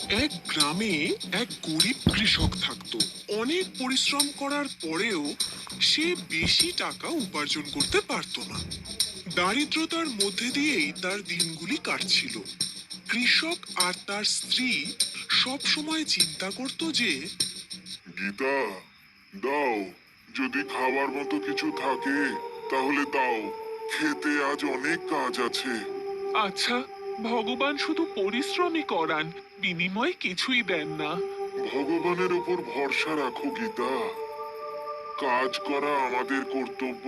এক গ্রামে এক গরিব কৃষক থাকতো। অনেক পরিশ্রম করার পরেও সে বেশি টাকা উপার্জন করতে পারতো না। দারিদ্রতার মধ্যে দিয়েই তার দিনগুলি কাটছিল। কৃষক আর তার স্ত্রী সব সময় চিন্তা করত যে গীতা, দাও, যদি খাবার মতো কিছু থাকে তাহলে দাও, খেতে আজ অনেক কাজ আছে। আচ্ছা, ভগবান শুধু পরিশ্রমই করান, বিনিময়ে কিছুই দেন না। ভগবানের উপর ভরসা রাখো গীতা। কাজ করা আমাদের কর্তব্য,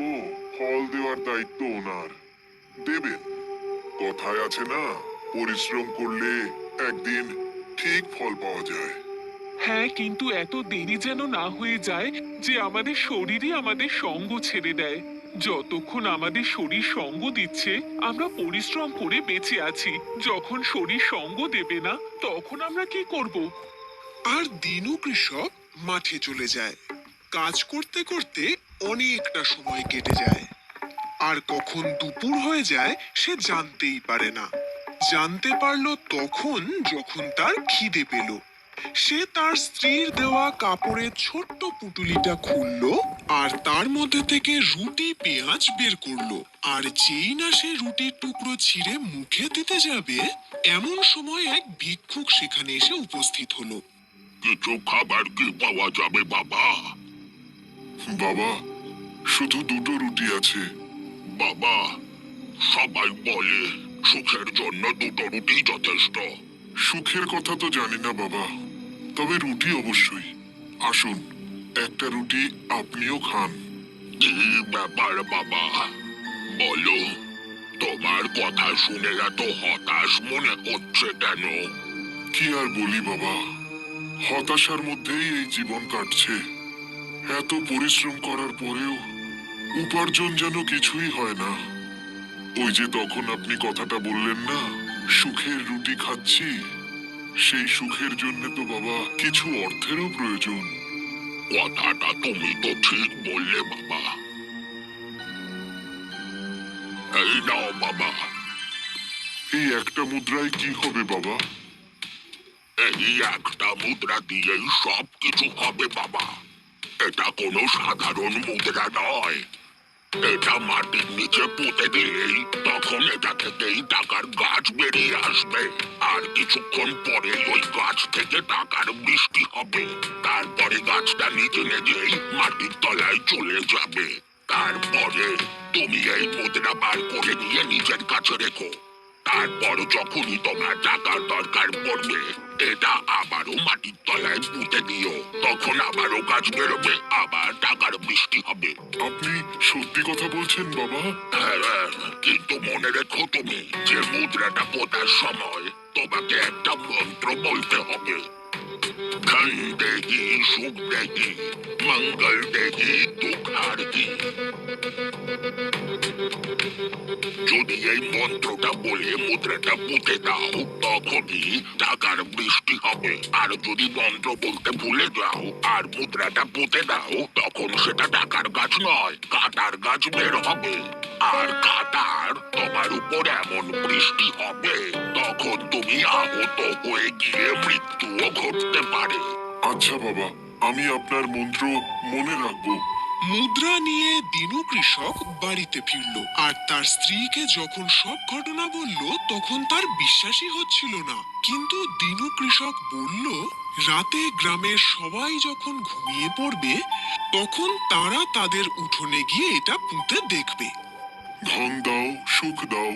ফল দেওয়ার দায়িত্ব ওনার। দেবেন। কথায় আছে না, পরিশ্রম করলে একদিন ঠিক ফল পাওয়া যায়। হ্যাঁ, কিন্তু এত দেরি যেন না হয়ে যায় যে আমাদের শরীরই আমাদের সঙ্গ ছেড়ে দেয়। যতক্ষণ আমাদের শরীর সঙ্গ দিচ্ছে আমরা পরিশ্রম করে বেঁচে আছি। যখন শরীর সঙ্গ দেবে না তখন আমরা কি করব? আর দিনু কৃষক মাঠে চলে যায়। কাজ করতে করতে অনেকটা সময় কেটে যায়। আর কখন দুপুর হয়ে যায় সে জানতেই পারে না। জানতে পারলো তখন যখন তার খিদে পেল। সে তার স্ত্রীর দেওয়া কাপড়ের ছোট্ট পুটুলিটা খুললো আর তার মধ্যে থেকে রুটি পেঁয়াজ বের করলো। আর যেই না সে রুটির টুকরো ছিঁড়ে মুখে দিতে যাবে, এমন সময় এক ভিক্ষুক সেখানে এসে উপস্থিত হলো। কিছু খাবার কি পাওয়া যাবে বাবা? বাবা, শুধু দুটো রুটি আছে। বাবা, সবাই বলে সুখের জন্য দুটো রুটি যথেষ্ট। সুখের কথা তো জানি না বাবা, তবে রুটি অবশ্যই। আসুন, একটা রুটি আপনিও খান। কি ব্যাপার বাবা, বলো, তোমার কথা শুনে এত হতাশ মনে হচ্ছে কেন? কি আর বলি বাবা, হতাশার মধ্যেই এই জীবন কাটছে। এত পরিশ্রম করার পরেও উপার্জন যেন কিছুই হয় না। ওই যে তখন আপনি কথাটা বললেন না, সুখের রুটি খাচ্ছি, সেই সুখের জন্য তো বাবা কিছু অর্থেরও প্রয়োজন। কথাটা তুমি তো ঠিক বললে বাবা। এই নাও বাবা। এই একটা মুদ্রায় কি হবে বাবা? এই একটা মুদ্রা দিয়েই সব কিছু হবে বাবা। এটা কোনো সাধারণ মুদ্রা নয়। এটা মাটির নিচে পুঁতে দিলেই তখন এটা থেকেই টাকার গাছ বেরিয়ে আসবে। আর কিছুক্ষণ পরে ওই গাছ থেকে টাকার বৃষ্টি হবে। তারপরে গাছটা নিজে নিজেই মাটির তলায় চলে যাবে। তারপরে তুমি এই মুদ্রা বার করে নিয়ে নিজের কাছে রেখো। তারপর যখনই তোমার টাকার দরকার পড়বে, এটা আবারও মাটির তলায় পুঁতে দিও। তখন আবারও গাছ বেরোবে, আবার টাকার বৃষ্টি হবে। আপনি সত্যি কথা বলছেন বাবা? হ্যাঁ, কিন্তু মনে রেখো তুমি যে মুদ্রাটা পোতার সময় তোমাকে একটা মন্ত্র বলতে হবে। ধন দেহি, সুখ দেহি, মঙ্গল দেহি, দুঃখ হারহি। যদি এই মন্ত্রটা বলে মুদ্রাটা পুঁতে দাও, তখনই টাকার বৃষ্টি হবে। আর যদি মন্ত্র বলতে ভুলে যাও আর মুদ্রাটা পুঁতে দাও, তখন সেটা টাকার গাছ নয়, কাঁটার গাছ বের হবে। আর কাঁটার তোমার উপর এমন বৃষ্টি হবে, তখন তুমি আহত হয়ে গিয়ে মৃত্যুও ঘটতে পারে। আচ্ছা বাবা, আমি আপনার মন্ত্র মনে রাখবো। মুদ্রা নিয়ে দিনু কৃষক বাড়িতে ফিরল। আর তার স্ত্রীকে যখন সব ঘটনা বলল তখন তার বিশ্বাসই হচ্ছিল না। কিন্তু দিনু কৃষক বলল, রাতে গ্রামের সবাই যখন ঘুমিয়ে পড়বে তখন তারা তাদের উঠোনে গিয়ে এটা পুঁতে দেখবে। ধন দাও, সুখ দাও,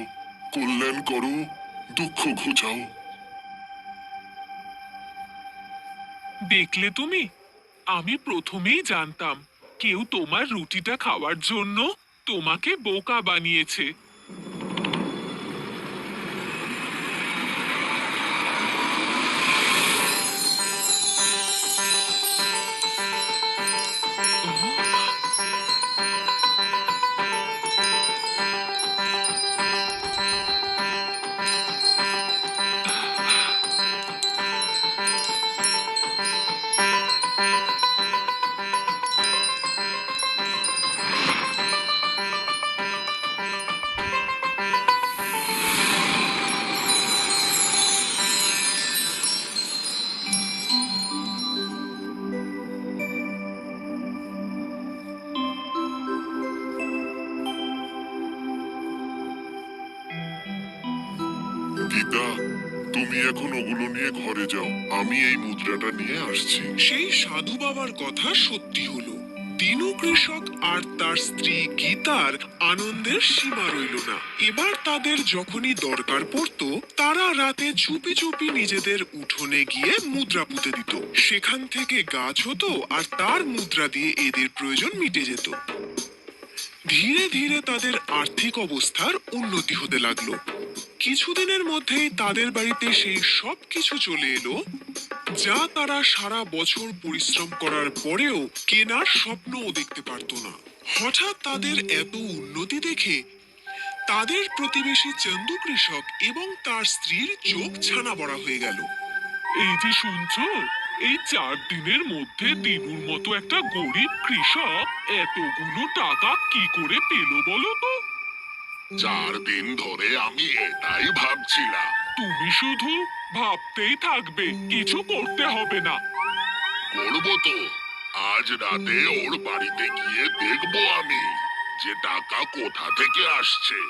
কল্যাণ করো, দুঃখ ঘুচাও। দেখলে তুমি, আমি প্রথমেই জানতাম কেউ তোমার রুটিটা খাওয়ার জন্য তোমাকে বোকা বানিয়েছে। গীতা, তুমি এখন ওগুলো নিয়ে ঘরে যাও, আমি এই মুদ্রাটা নিয়ে আসছি। সেই সাধু বাবার কথা সত্যি হলো। দিনু কৃষক আর তার স্ত্রী গীতার আনন্দের সীমা রইল না। এবার তাদের যখনই দরকার পড়তো, তারা রাতে চুপি চুপি নিজেদের উঠোনে গিয়ে মুদ্রা পুঁতে দিত। সেখান থেকে গাছ হতো আর তার মুদ্রা দিয়ে এদের প্রয়োজন মিটে যেত। ধীরে ধীরে তাদের আর্থিক অবস্থার উন্নতি হতে লাগলো। কিছুদিনের মধ্যেই তাদের বাড়িতে সেই সব কিছু চলে এলো যা তারা সারা বছর পরিশ্রম করার পরেও কেনার স্বপ্নও দেখতে পারতো না। হঠাৎ তাদের এত উন্নতি দেখে তাদের প্রতিবেশী চন্দু কৃষক এবং তার স্ত্রীর চোখ ছানা বড়া হয়ে গেল। এই যে শুনছো, এই 4 দিনের মধ্যে দিনুর মতো একটা গরিব কৃষক এতগুলো টাকা কি করে পেল বলো তো? 4 দিন ধরে আমি এটাই ভাবছিলাম। তুমি শুধু ভাবতেই থাকবে, কিছু করতে হবে না। করবো তো, আজ রাতে ওর বাড়িতে গিয়ে দেখবো আমি যে টাকা কোথা থেকে আসছে।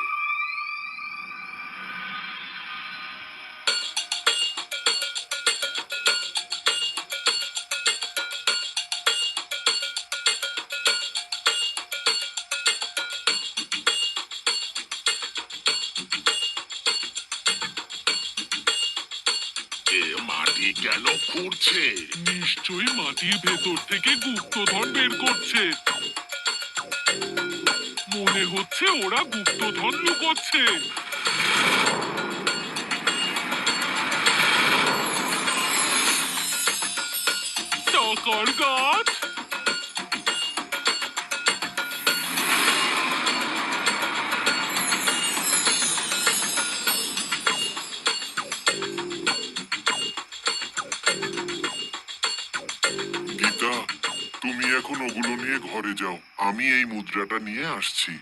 এ মাটি কেন খুঁড়ছে? নিশ্চয়ই মাটির ভেতর থেকে গুপ্তধন বের করছে। মনে হচ্ছে ওরা গুপ্তধন লুকোচ্ছে। টাকার গাছ। গীতা, তুমি এখন ওগুলো নিয়ে ঘরে যাও, আমি এই মুদ্রাটা নিয়ে আসছি।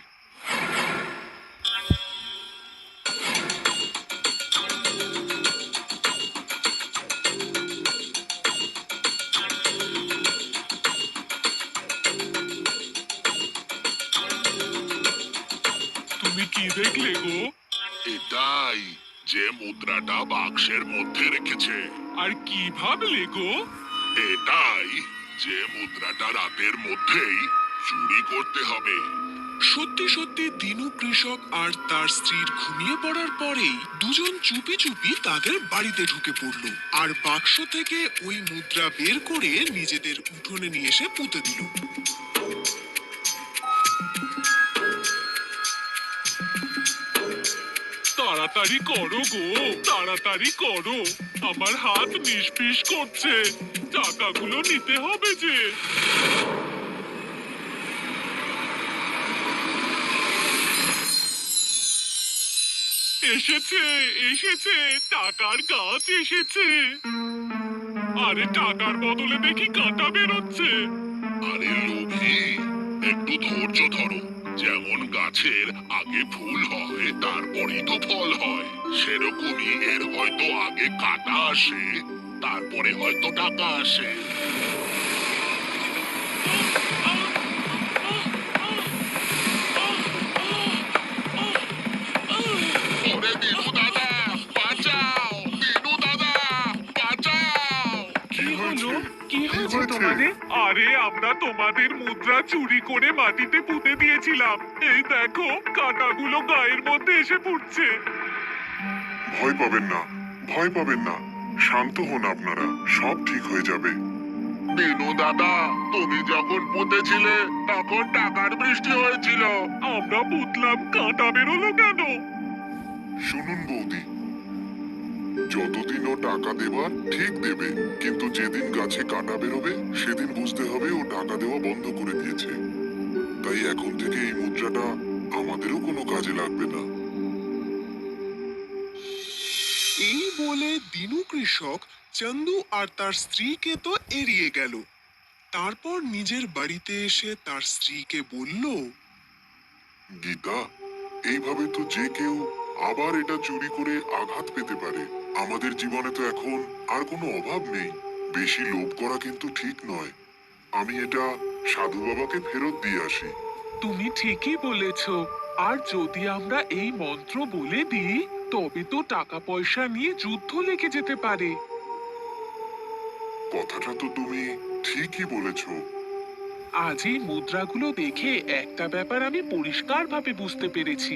তুমি কি দেখলে গো? এটাই, যে মুদ্রাটা বাক্সের মধ্যে রেখেছে। আর কি ভাবলে গো? এটাই, যে মুদ্রাটা রাতের মধ্যেই চুরি করতে হবে। সত্যি সত্যি দিনু কৃষক আর তার স্ত্রীর ঘুমিয়ে পড়ার পরেই দুজন চুপি চুপি তাদের বাড়িতে ঢুকে পড়ল আর বাক্স থেকে ওই মুদ্রা বের করে নিজেদের উঠোনে নিয়ে এসে পুঁতে দিল। তাড়াতাড়ি করো গো, তাড়াতাড়ি করো, আমার হাত নিষ্পিস করছে। টাকাগুলো নিতে হবে যে। এসেছে, এসেছে, টাকার গাছ এসেছে। আরে টাকার বদলে দেখি কাঁটা বেরোচ্ছে। আরে লোভী, একটু ধৈর্য ধরো। যেমন গাছের আগে ফুল হয় তারপরেই তো ফল হয়, সেরকমই এর হয়তো আগে কাটা আসে তারপরে হয়তো টাকা আসে। ওরে দিনু দাদা, বাঁচাও! দিনু দাদা, বাঁচাও! কি হলো? কি হয়েছে তোমাদের? আরে আমরা তোমাদের মুদ্রা চুরি করে মাটিতে পুঁতে দিয়েছিলাম। এই দেখো কাঁটাগুলো গায়ের মধ্যে এসে পড়ছে। ভয় পাবেন না, ভয় পাবেন না, শান্ত হন আপনারা, সব ঠিক হয়ে যাবে। দিনু দাদা, তুমি যখন পুঁতেছিলে তখন টাকার বৃষ্টি হয়েছিল। আমরা পুতলাম, কাঁটা বেরোলো কেন? শুনুন বৌদি, যতদিন ও টাকা দেবার ঠিক দেবে, কিন্তু যেদিন গাছে কাটা বেরোবে সেদিন বুঝতে হবে ও টাকা দেওয়া বন্ধ করে দিয়েছে। তাই এখন থেকে এই মুদ্রাটা আমাদেরও কোনো কাজে লাগবে না। এই বলে দিনু কৃষক চন্দু আর তার স্ত্রীকে তো এড়িয়ে গেল। তারপর নিজের বাড়িতে এসে তার স্ত্রীকে বলল, গীতা, এইভাবে তো যে কেউ আবার এটা চুরি করে আঘাত পেতে পারে। আমাদের জীবনে তো এখন আর কোনো অভাব নেই, বেশি লোভ করা কিন্তু ঠিক নয়। আমি এটা সাধু বাবাকে ফেরত দিয়ে আসি। তুমি ঠিকই বলেছ। আর যদি আমরা এই মন্ত্র বলে দিই তবে তো টাকা পয়সা নিয়ে যুদ্ধ লেগে যেতে পারে। কথাটা তো তুমি ঠিকই বলেছো। আজ এই মুদ্রাগুলো দেখে একটা ব্যাপার আমি পরিষ্কারভাবে বুঝতে পেরেছি।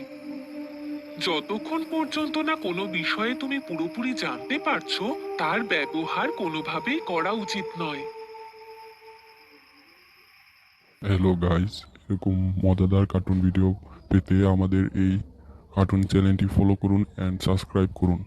যতক্ষণ পর্যন্ত না কোনো বিষয়ে তুমি পুরোপুরি জানতে পারছো, তার ব্যবহার কোনোভাবেই করা উচিত নয়। হ্যালো গাইস, এরকম মজাদার কার্টুন ভিডিও পেতে আমাদের এই কার্টুন চ্যানেলটি ফলো করুন অ্যান্ড সাবস্ক্রাইব করুন।